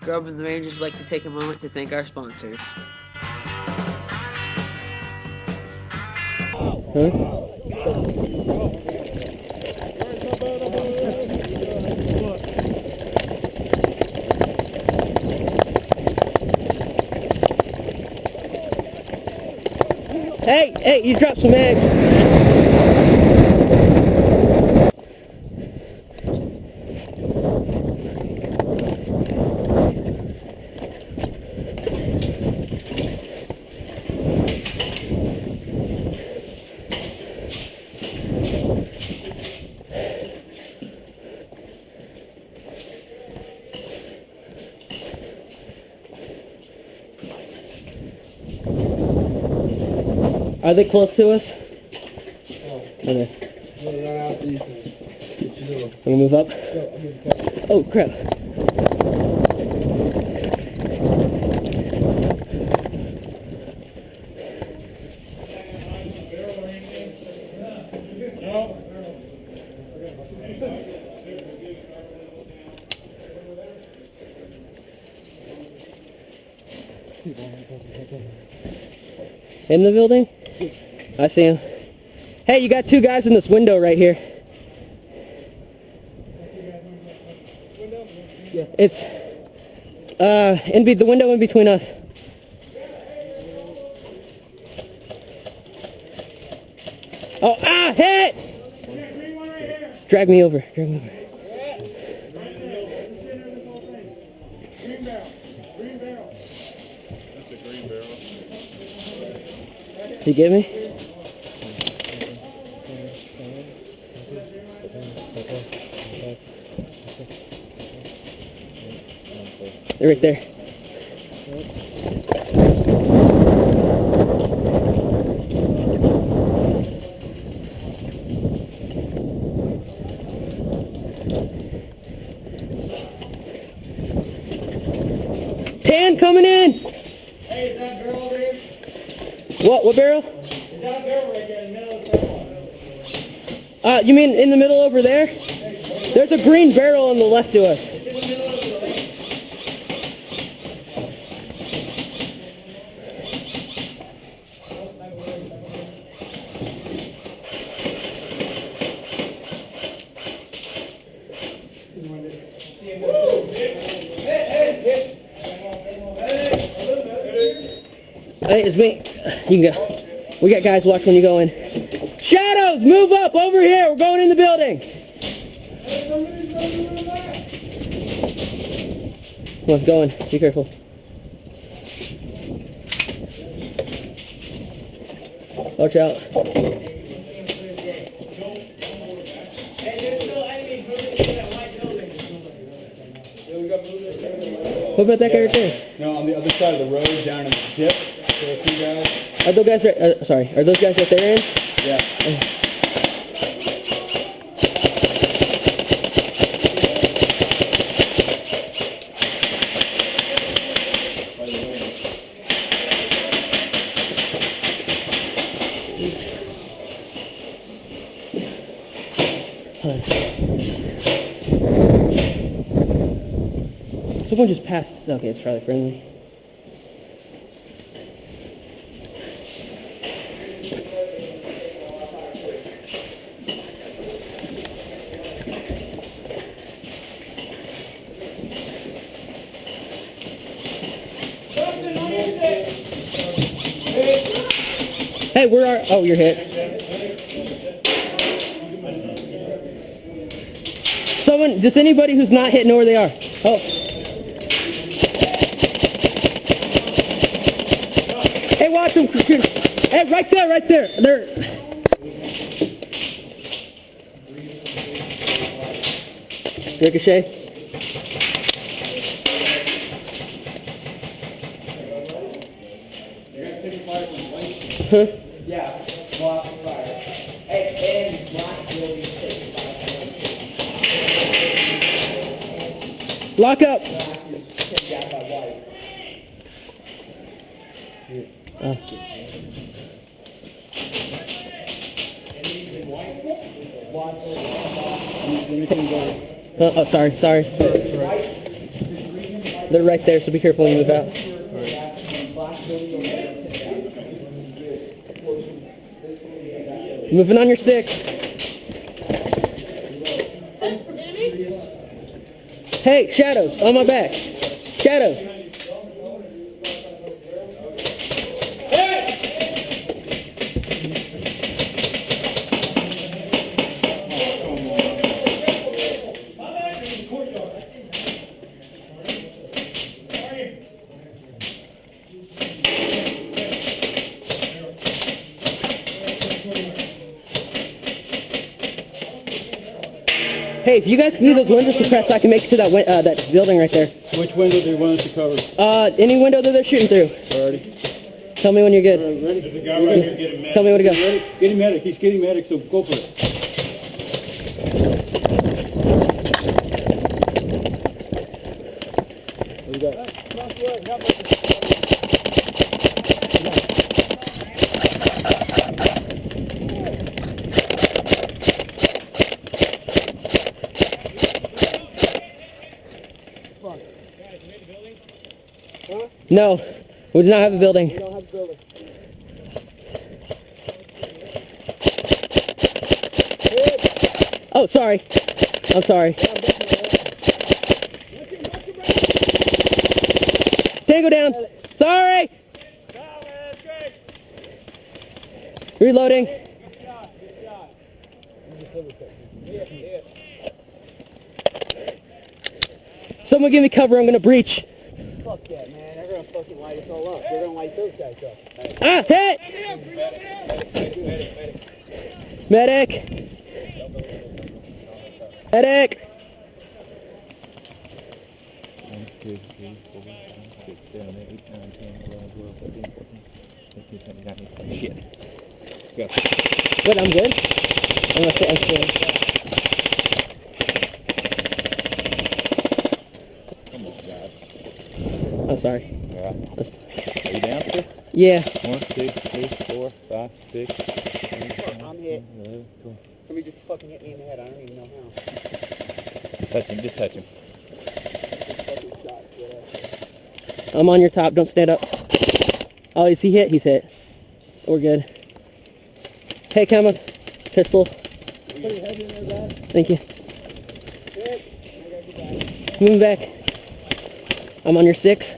Grub and the Rangers would like to take a moment to thank our sponsors. Hey, you dropped some eggs. Are they close to us? Okay. Can we move up? Oh, crap. In the building? I see him. Hey, you got two guys in this window right here. It's the window in between us. Oh, hit! Drag me over. You get me? They're right there. Tan coming in! Hey, is that barrel there? What barrel? Is that barrel right there in the middle of the barrel? You mean in the middle over there? There's a green barrel on the left to us. Hey, it's me. You can go. We got guys watch when you go in. Shadows, move up over here. We're going in the building. Come on, go in. Be careful. Watch out. What about that guy right there? No, on the other side of the road, down in the dip, there are a few guys. Are those guys right? Are those guys right there in? Yeah. Someone just passed. Okay, it's probably friendly. Hey, where are... Oh, you're hit. Someone... Does anybody who's not hit know where they are? Oh. Hey, watch them. Hey, right there. They're... Ricochet. Huh? Yeah, block fire. And block will be taken by Lock up. Oh, sorry. They're right there, so be careful when you move out. Moving on your 6. Hey, Shadows, on my back. Shadows. Hey, if you guys can do those windows suppressed, I can make it to that that building right there. Which window do you want us to cover? Any window that they're shooting through. Already. Tell me when you're good. Ready? There's a guy right here getting medic. Tell me where to go. Ready? Get him medic. He's getting medic, so go for it. What do you got? No, we do not have a building. We don't have a building. Oh, sorry. I'm sorry. Tango down. Sorry. Reloading. Someone give me cover. I'm gonna breach. Fuck that, man. They're gonna fucking light us all up. They're gonna light those guys up. Ah, hit! Medic! Medic! 1, 2, 3, 4, 5, 6, 7, 8, 9, 10, 11, 12, 13, 14, 15, 16, 17, shit. Go. What, I'm good? I'm still. Come on, God. I'm sorry. Alright. Are you down, sir? Yeah. 1, 2, 3, 4, 5, 6, 7, 8, I'm hit. 11, 12. Somebody just fucking hit me in the head. I don't even know how. Touch him, just touch him. Fucking shot. Whatever. I'm on your top. Don't stand up. Oh, is he hit? He's hit. We're good. Hey, come on. Pistol. Put your head in there, guys. Thank you. Good. I got you back. Moving back. I'm on your 6.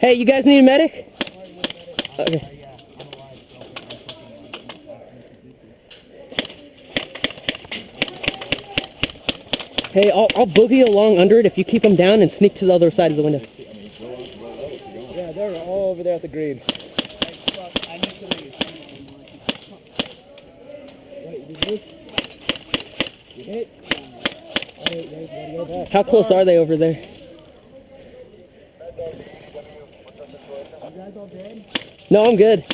Hey, you guys need a medic? Okay. Hey, I'll boogie along under it if you keep them down and sneak to the other side of the window. Yeah, they're all over there at the green. How close are they over there? No, I'm good.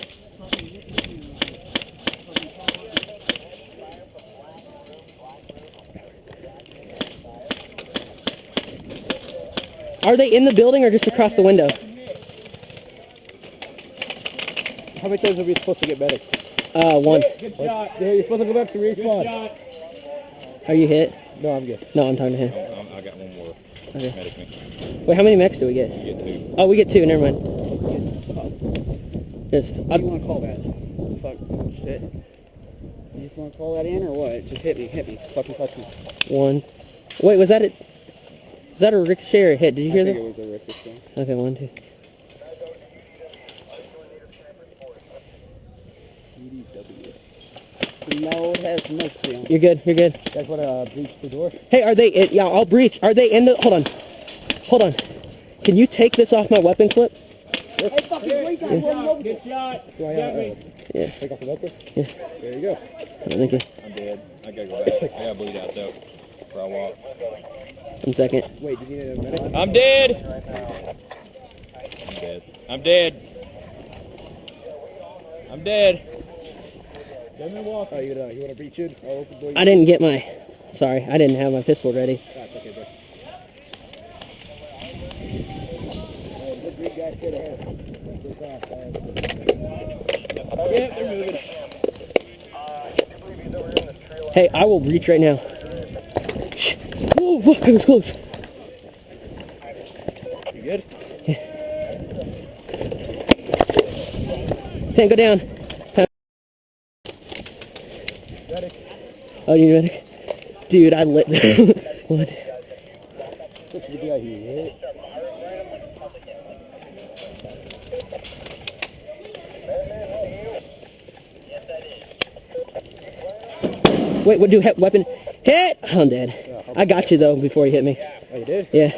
Are they in the building or just across the window? How many times are we supposed to get medic? 1. Good shot. Yeah, you're supposed to go back to respawn. Are you hit? No, I'm good. No, I'm talking to him. I got one more. Okay. Medic me. Wait, how many mechs do we get? You get 2. Oh, we get 2. Never mind. Just, What do you want to call that? Fuck. Shit. You just want to call that in or what? Just hit me. Hit me. Fucking touch me. 1. Wait, was that it? Was that a ricochet or a hit? Did you hear I think that? it was a ricochet. Okay, 1, 2. No, it has no seal. You're good. You're good. You guys want to breach the door? Hey, are they in? Yeah, I'll breach. Are they in the... Hold on. Hold on. Can you take this off my weapon clip? Hey, fucking wait, guys. Good shot. Do I Yeah. take off the weapon? Yeah. There you go. Thank you. I'm dead. I gotta go back. I gotta bleed out though. Before I walk. 1 second. Wait, did you need a medic? I'm dead. I'm dead. I'm dead. I'm dead. Let me walk. Oh, you want to breach in? I'll open the door. I didn't get my... Sorry, I didn't have my pistol ready. That's okay, bro. The green guy straight ahead. Yep, they're moving. Hey, I will reach right now. Shh. Whoa, fuck, I was close. You good? Tank, go down. Medic. Oh, you medic? Dude, I lit. What? What's the guy here? Wait, what do weapon? Hit! Oh, I'm dead. I got you though before you hit me. Oh, you did? Yeah.